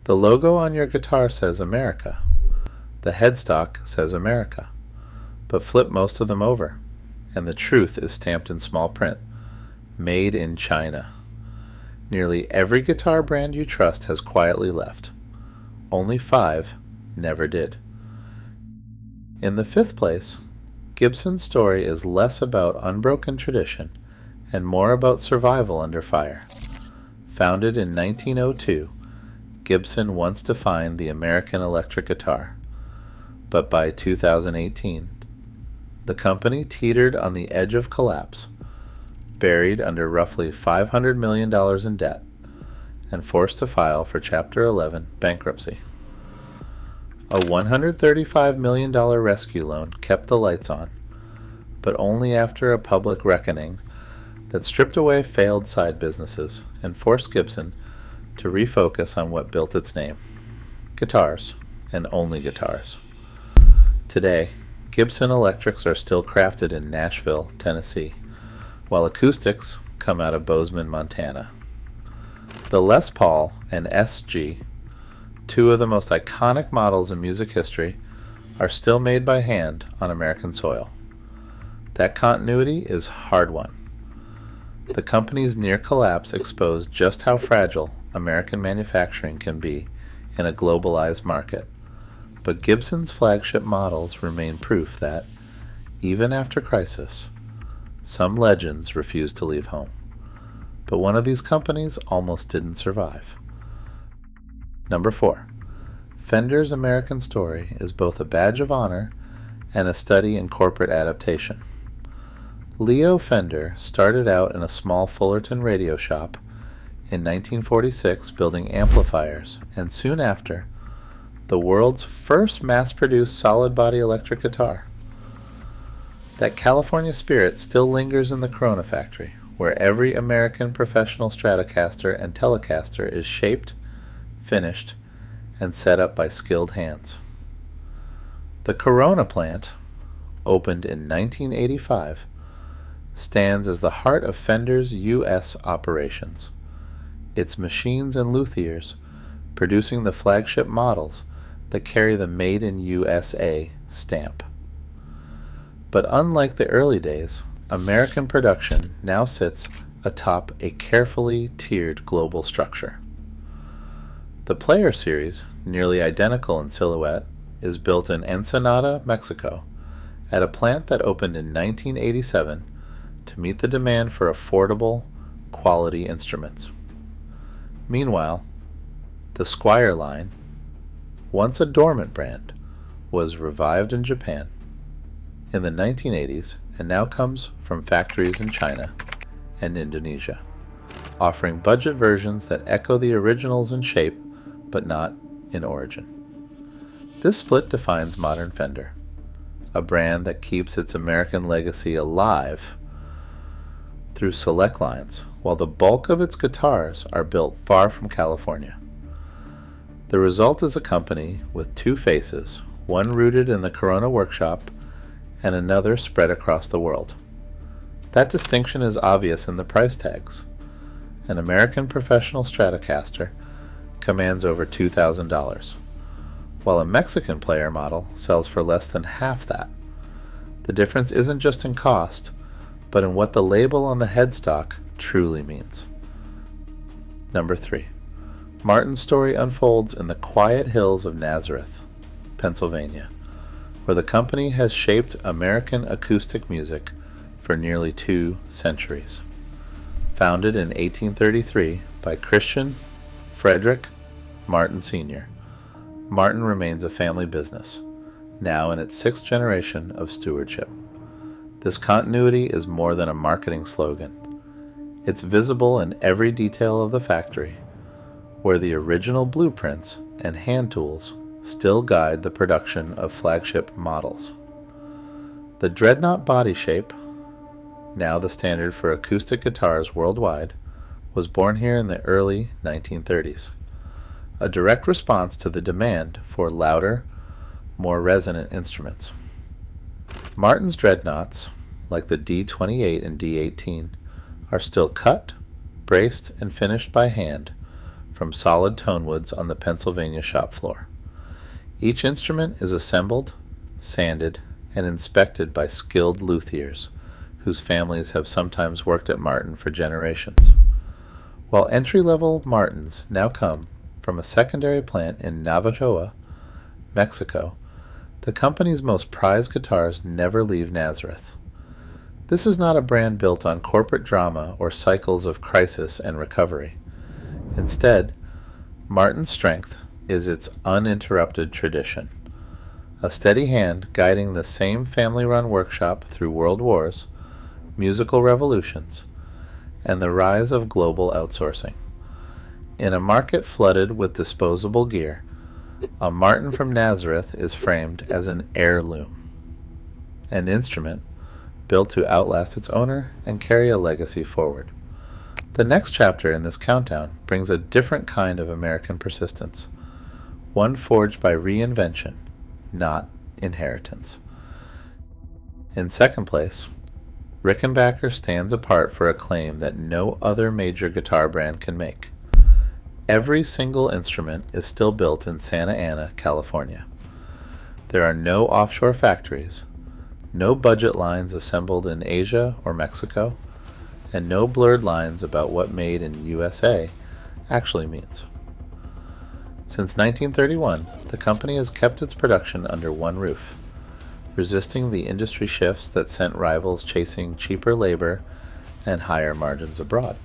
The logo on your guitar says America. The headstock says America. But flip most of them over, and the truth is stamped in small print. Made in China. Nearly every guitar brand you trust has quietly left. Only 5 never did. In the 5th place, Gibson's story is less about unbroken tradition and more about survival under fire. Founded in 1902, Gibson once defined the American electric guitar, but by 2018, the company teetered on the edge of collapse, buried under roughly $500 million in debt, and forced to file for Chapter 11 bankruptcy. A $135 million rescue loan kept the lights on, but only after a public reckoning that stripped away failed side businesses and forced Gibson to refocus on what built its name: guitars, and only guitars. Today, Gibson electrics are still crafted in Nashville, Tennessee, while acoustics come out of Bozeman, Montana. The Les Paul and SG, 2 of the most iconic models in music history, are still made by hand on American soil. That continuity is hard-won. The company's near collapse exposed just how fragile American manufacturing can be in a globalized market, but Gibson's flagship models remain proof that, even after crisis, some legends refuse to leave home. But one of these companies almost didn't survive. Number 4. Fender's American story is both a badge of honor and a study in corporate adaptation. Leo Fender started out in a small Fullerton radio shop in 1946 building amplifiers, and soon after, the world's first mass-produced solid-body electric guitar. That California spirit still lingers in the Corona factory, where every American professional Stratocaster and Telecaster is shaped, finished, and set up by skilled hands. The Corona plant, opened in 1985, stands as the heart of Fender's U.S. operations, its machines and luthiers producing the flagship models that carry the Made in USA stamp. But unlike the early days, American production now sits atop a carefully tiered global structure. The Player Series, nearly identical in silhouette, is built in Ensenada, Mexico, at a plant that opened in 1987 to meet the demand for affordable, quality instruments. Meanwhile, the Squier line, once a dormant brand, was revived in Japan in the 1980s and now comes from factories in China and Indonesia, offering budget versions that echo the originals in shape but not in origin. This split defines modern Fender, a brand that keeps its American legacy alive through select lines, while the bulk of its guitars are built far from California. The result is a company with 2 faces, one rooted in the Corona workshop and another spread across the world. That distinction is obvious in the price tags. An American professional Stratocaster commands over $2,000, while a Mexican player model sells for less than half that. The difference isn't just in cost, but in what the label on the headstock truly means. Number 3. Martin's story unfolds in the quiet hills of Nazareth, Pennsylvania, where the company has shaped American acoustic music for nearly 2 centuries. Founded in 1833 by Christian Frederick Martin Sr., Martin remains a family business, now in its 6th generation of stewardship. This continuity is more than a marketing slogan. It's visible in every detail of the factory, where the original blueprints and hand tools still guide the production of flagship models. The dreadnought body shape, now the standard for acoustic guitars worldwide, was born here in the early 1930s, a direct response to the demand for louder, more resonant instruments. Martin's dreadnoughts, like the D28 and D18, are still cut, braced, and finished by hand from solid tone woods on the Pennsylvania shop floor. Each instrument is assembled, sanded, and inspected by skilled luthiers, whose families have sometimes worked at Martin for generations. While entry-level Martins now come from a secondary plant in Navajoa, Mexico, the company's most prized guitars never leave Nazareth. This is not a brand built on corporate drama or cycles of crisis and recovery. Instead, Martin's strength is its uninterrupted tradition, a steady hand guiding the same family-run workshop through world wars, musical revolutions, and the rise of global outsourcing. In a market flooded with disposable gear, a Martin from Nazareth is framed as an heirloom, an instrument built to outlast its owner and carry a legacy forward. The next chapter in this countdown brings a different kind of American persistence, one forged by reinvention, not inheritance. In second place, Rickenbacker stands apart for a claim that no other major guitar brand can make. Every single instrument is still built in Santa Ana, California. There are no offshore factories, no budget lines assembled in Asia or Mexico, and no blurred lines about what made in USA actually means. Since 1931, the company has kept its production under one roof, resisting the industry shifts that sent rivals chasing cheaper labor and higher margins abroad.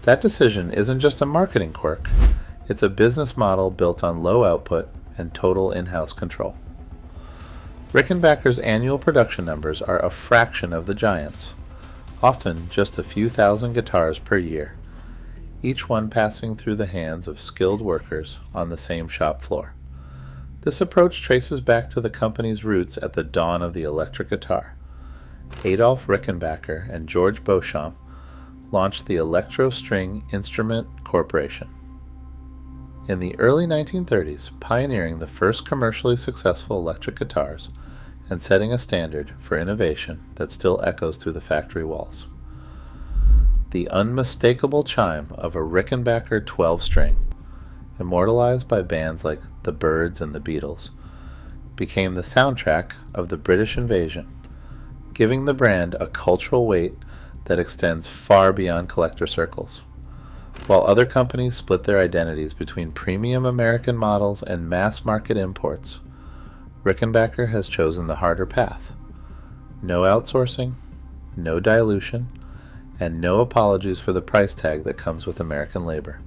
That decision isn't just a marketing quirk, it's a business model built on low output and total in-house control. Rickenbacker's annual production numbers are a fraction of the giants, often just a few thousand guitars per year, each one passing through the hands of skilled workers on the same shop floor. This approach traces back to the company's roots at the dawn of the electric guitar. Adolf Rickenbacker and George Beauchamp launched the Electro String Instrument Corporation. In the early 1930s, pioneering the first commercially successful electric guitars and setting a standard for innovation that still echoes through the factory walls. The unmistakable chime of a Rickenbacker 12-string, immortalized by bands like the Byrds and the Beatles, became the soundtrack of the British invasion, giving the brand a cultural weight that extends far beyond collector circles. While other companies split their identities between premium American models and mass-market imports, Rickenbacker has chosen the harder path. No outsourcing, no dilution, and no apologies for the price tag that comes with American labor.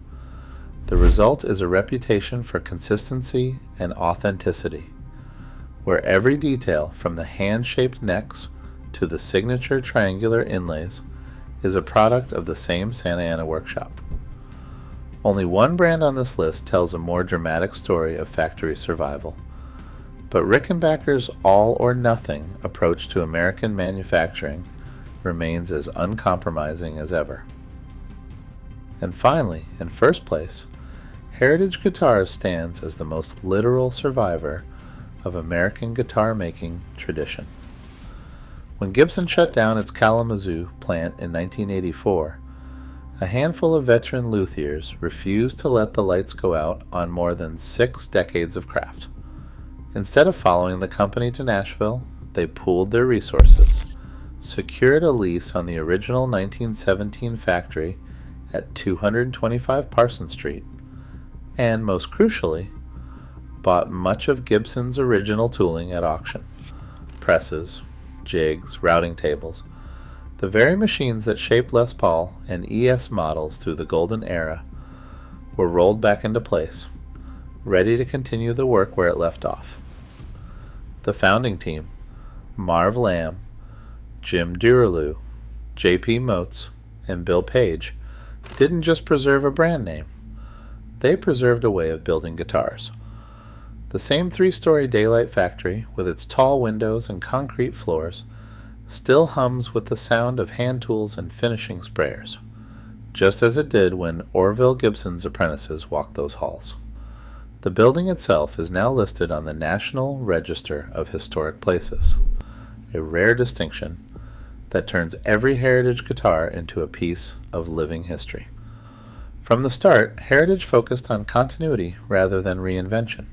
The result is a reputation for consistency and authenticity, where every detail from the hand-shaped necks to the signature triangular inlays is a product of the same Santa Ana workshop. Only one brand on this list tells a more dramatic story of factory survival, but Rickenbacker's all-or-nothing approach to American manufacturing remains as uncompromising as ever. And finally, in first place, Heritage Guitars stands as the most literal survivor of American guitar-making tradition. When Gibson shut down its Kalamazoo plant in 1984, a handful of veteran luthiers refused to let the lights go out on more than 6 decades of craft. Instead of following the company to Nashville, they pooled their resources, secured a lease on the original 1917 factory at 225 Parsons Street, and, most crucially, bought much of Gibson's original tooling at auction: presses, jigs, routing tables, the very machines that shaped Les Paul and ES models through the golden era were rolled back into place, ready to continue the work where it left off. The founding team, Marv Lamb, Jim Duraloo, J.P. Moats, and Bill Page, didn't just preserve a brand name. They preserved a way of building guitars. The same 3-story daylight factory, with its tall windows and concrete floors, still hums with the sound of hand tools and finishing sprayers, just as it did when Orville Gibson's apprentices walked those halls. The building itself is now listed on the National Register of Historic Places, a rare distinction that turns every heritage guitar into a piece of living history. From the start, Heritage focused on continuity rather than reinvention.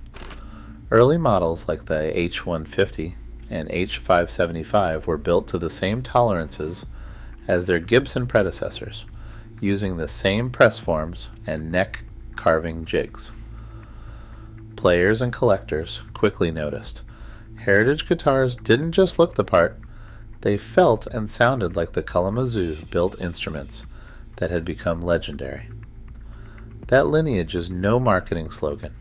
Early models like the H150 and H575 were built to the same tolerances as their Gibson predecessors, using the same press forms and neck carving jigs. Players and collectors quickly noticed Heritage guitars didn't just look the part, they felt and sounded like the Kalamazoo built instruments that had become legendary. That lineage is no marketing slogan.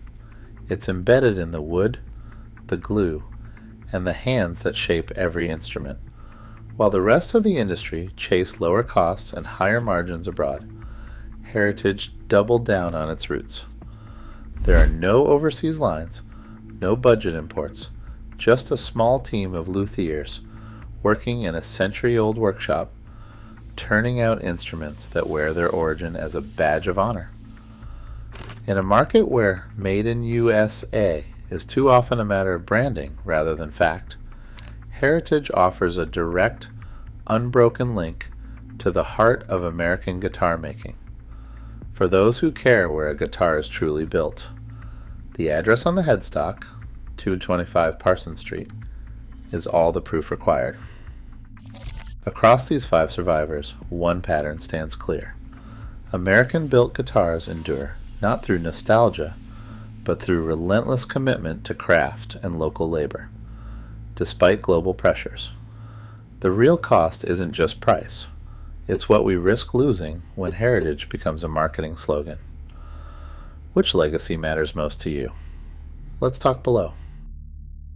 It's embedded in the wood, the glue, and the hands that shape every instrument. While the rest of the industry chased lower costs and higher margins abroad, Heritage doubled down on its roots. There are no overseas lines, no budget imports, just a small team of luthiers working in a century-old workshop, turning out instruments that wear their origin as a badge of honor. In a market where Made in USA is too often a matter of branding rather than fact, Heritage offers a direct, unbroken link to the heart of American guitar making. For those who care where a guitar is truly built, the address on the headstock, 225 Parsons Street, is all the proof required. Across these 5 survivors, one pattern stands clear. American-built guitars endure not through nostalgia, but through relentless commitment to craft and local labor, despite global pressures. The real cost isn't just price. It's what we risk losing when Heritage becomes a marketing slogan. Which legacy matters most to you? Let's talk below.